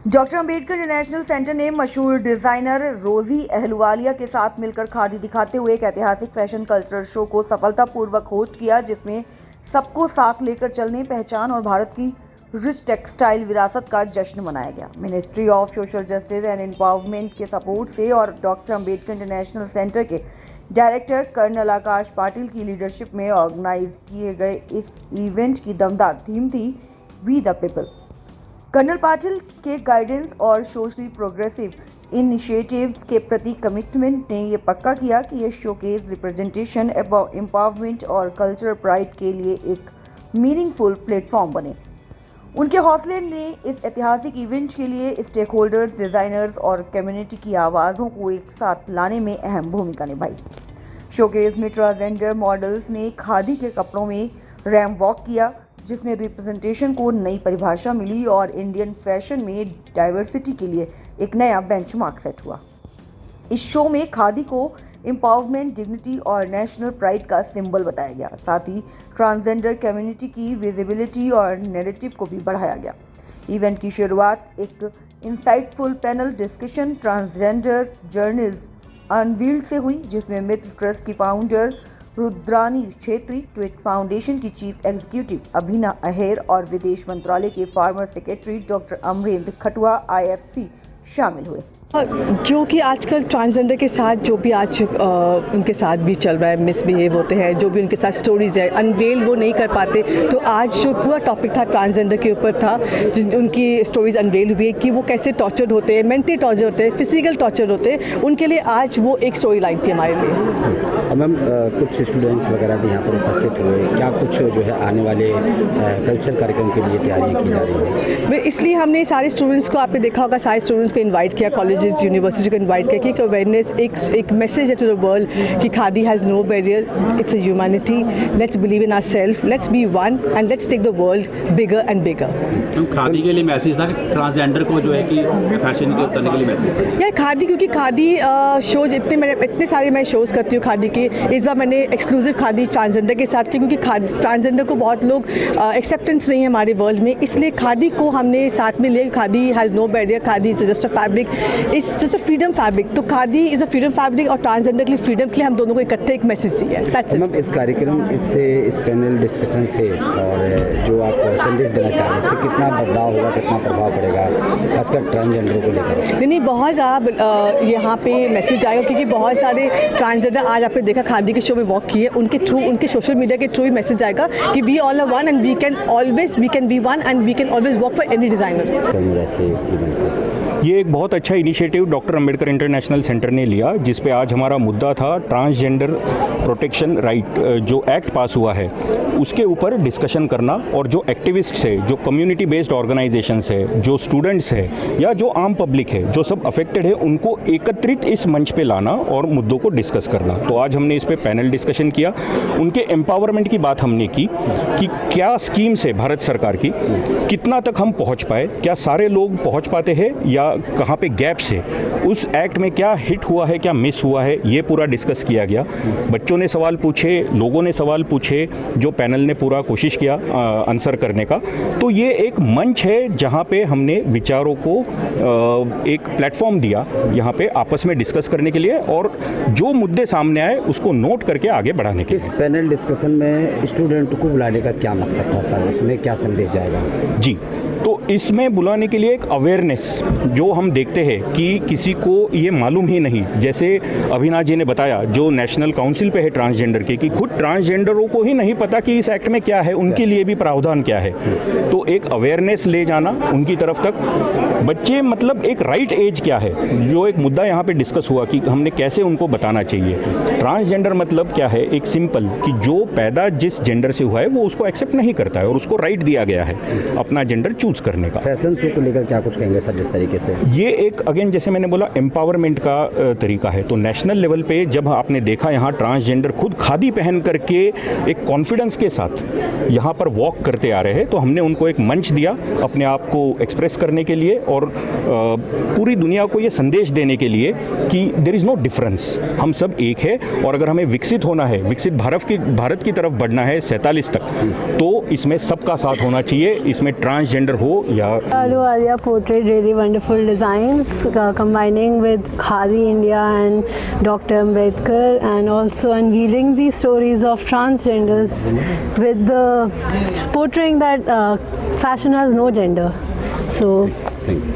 Doctor Ambedkar international centre ने मशहूर designer रोजी अहलुवालिया के साथ मिलकर खादी दिखाते हुए एक ऐतिहासिक फैशन कल्चर शो को सफलतापूर्वक होस्ट किया, जिसमें सबको साथ लेकर चलने, पहचान और भारत की रिच टेक्सटाइल विरासत का जश्न मनाया गया। Ministry of social justice and empowerment के सपोर्ट से और डॉक्टर अंबेडकर इंटरनेशनल सेंटर के डायरेक्टर कर्नल आकाश पाटिल की लीडरशिप में ऑर्गेनाइज किए गए इस इवेंट की दमदार थीम थी we the people. Colonel Patil के गाइडेंस और सोशली प्रोग्रेसिव इनिशिएटिव्स के प्रति कमिटमेंट ने ये पक्का किया कि ये शोकेस रिप्रेजेंटेशन, एम्पावरमेंट और कल्चरल प्राइड के लिए एक मीनिंगफुल प्लेटफॉर्म बने। उनके हौसले ने इस ऐतिहासिक इवेंट के लिए स्टेक होल्डर्स, डिज़ाइनर्स और कम्युनिटी की आवाज़ों को एक साथ लाने में अहम भूमिका निभाई। शोकेस में ट्रांसजेंडर मॉडल्स ने खादी के कपड़ों में रैम वॉक किया, जिसने रिप्रेजेंटेशन को नई परिभाषा मिली और इंडियन फैशन में डाइवर्सिटी के लिए एक नया बेंचमार्क सेट हुआ। इस शो में खादी को एम्पावरमेंट, डिग्निटी और नेशनल प्राइड का सिंबल बताया गया। साथ ही ट्रांसजेंडर कम्युनिटी की विजिबिलिटी और नैरेटिव को भी बढ़ाया गया। इवेंट की शुरुआत एक insightful panel discussion transgender journeys unveiled से हुई, जिसमें मित्र ट्रस्ट की founder Rudrani Chhetri, tweet foundation की चीफ एग्जीक्यूटिव अभिना अहेर और विदेश मंत्रालय के former secretary doctor Amarendra Khatua IFC शामिल हुए। जो कि आजकल ट्रांसजेंडर के साथ जो भी आज उनके साथ भी चल रहा है, मिसबिहेव होते हैं, जो भी उनके साथ स्टोरीज है, अनवेल वो नहीं कर पाते। तो आज जो पूरा टॉपिक था ट्रांसजेंडर के ऊपर था, जो उनकी स्टोरीज अनवेल हुई कि वो कैसे टॉर्चर्ड होते हैं, मेंटली टॉर्चर होते हैं, फिजिकल टॉर्चर होते हैं, उनके लिए आज वो एक स्टोरी लाइन थी हमारे लिए। मैम, कुछ स्टूडेंट्स वगैरह भी यहाँ पर उपस्थित हुए, क्या कुछ जो है आने वाले कल्चर कार्यक्रम के लिए तैयारियाँ की जा रही है? इसलिए हमने सारे स्टूडेंट्स को, आपने देखा होगा, सारे स्टूडेंट्स को इन्वाइट किया, कॉलेज यूनिवर्सिटी को इन्वाइट किया कि अवेयरनेस, एक मैसेज है टू द वर्ल्ड कि khadi has no barrier, it's a humanity, let's believe in ourselves, let's be one and let's take the world bigger and bigger. Khadi के लिए मैसेज था कि ट्रांसजेंडर को जो है कि फैशन के उतरने के लिए मैसेज था यार। खादी, क्योंकि खादी शोज इतने सारे मैं शोज़ करती हूँ खादी के। इस बार मैंने एक्सक्लूसिव खादी ट्रांसजेंडर के साथ की, क्योंकि ट्रांसजेंडर को बहुत लोग एक्सेप्टेंस नहीं है हमारे वर्ल्ड में, इसलिए खादी को हमने साथ में लिया। Khadi has no barrier, khadi is just a fabric, it's just a freedom fabric. तो khadi is a freedom fabric और ट्रांसजेंडर के लिए फ्रीडम के लिए हम दोनों को इकट्ठे एक मैसेज दिया है। मैम, इस कार्यक्रम इस पैनल डिस्कशन से और जो आप संदेश देना चाह रहे हैं, इससे कितना बदलाव होगा, कितना प्रभाव पड़ेगा खासकर ट्रांसजेंडर को लेकर? नहीं, बहुत ज़्यादा यहाँ पे मैसेज आएगा, क्योंकि बहुत सारे ट्रांसजेंडर आज आपने देखा खादी के शो में वॉक किए, उनके थ्रू, उनके सोशल मीडिया के थ्रू ही मैसेज आएगा कि we all are one and we can be one and we can always work for any designer. ये एक बहुत अच्छा initiative doctor Ambedkar international centre ने लिया, जिस पे आज हमारा मुद्दा था ट्रांसजेंडर प्रोटेक्शन राइट, जो एक्ट पास हुआ है उसके ऊपर डिस्कशन करना, और जो एक्टिविस्ट्स है, जो कम्युनिटी बेस्ड ऑर्गेनाइजेशंस है, जो स्टूडेंट्स है या जो आम पब्लिक है, जो सब अफेक्टेड है, उनको एकत्रित इस मंच पे लाना और मुद्दों को डिस्कस करना। तो आज हमने इस पे पैनल डिस्कशन किया, उनके एम्पावरमेंट की बात हमने की कि क्या स्कीम्स है भारत सरकार की, कितना तक हम पहुँच पाए, क्या सारे लोग पहुँच पाते हैं या कहाँ पे गैप्स है, उस एक्ट में क्या हिट हुआ है, क्या मिस हुआ है, ये पूरा डिस्कस किया गया। बच्चों ने सवाल पूछे, लोगों ने सवाल पूछे, जो पैनल ने पूरा कोशिश किया आंसर करने का। तो ये एक मंच है जहाँ पे हमने विचारों को एक प्लेटफॉर्म दिया यहाँ पे आपस में डिस्कस करने के लिए, और जो मुद्दे सामने आए उसको नोट करके आगे बढ़ाने के लिए। इस पैनल डिस्कशन में स्टूडेंट को बुलाने का क्या मकसद था सर, उसमें क्या संदेश जाएगा? जी, तो इसमें बुलाने के लिए एक अवेयरनेस, जो हम देखते हैं कि किसी को ये मालूम ही नहीं, जैसे अभिना जी ने बताया, जो नेशनल काउंसिल पे है ट्रांसजेंडर की, कि खुद ट्रांसजेंडरों को ही नहीं पता कि इस एक्ट में क्या है, उनके लिए भी प्रावधान क्या है। तो एक अवेयरनेस ले जाना उनकी तरफ तक, बच्चे मतलब एक राइट एज क्या है, जो एक मुद्दा यहाँ पे डिस्कस हुआ कि हमने कैसे उनको बताना चाहिए। ट्रांसजेंडर मतलब क्या है, एक सिंपल कि जो पैदा जिस जेंडर से हुआ है वो उसको एक्सेप्ट नहीं करता है और उसको राइट दिया गया है अपना जेंडर चूज करने का। फैशन शो को लेकर क्या कुछ कहेंगे सर, जिस तरीके से ये एक अगेन जैसे मैंने बोला एम्पावरमेंट का तरीका है। तो नेशनल लेवल पे जब आपने देखा यहाँ ट्रांसजेंडर खुद खादी पहन करके एक कॉन्फिडेंस के साथ यहाँ पर वॉक करते आ रहे हैं, तो हमने उनको एक मंच दिया अपने आप को एक्सप्रेस करने के लिए और पूरी दुनिया को ये संदेश देने के लिए कि देयर इज़ नो डिफरेंस, हम सब एक है। और अगर हमें विकसित होना है, विकसित भारत की तरफ बढ़ना है 47 तक, तो इसमें सबका साथ होना चाहिए। इसमें ट्रांसजेंडर हो या Ahluwalia portrayed really wonderful designs, combining with Khadi India and Dr. Ambedkar, and also unveiling the stories of transgenders with the portraying that fashion has no gender. So. Thank you.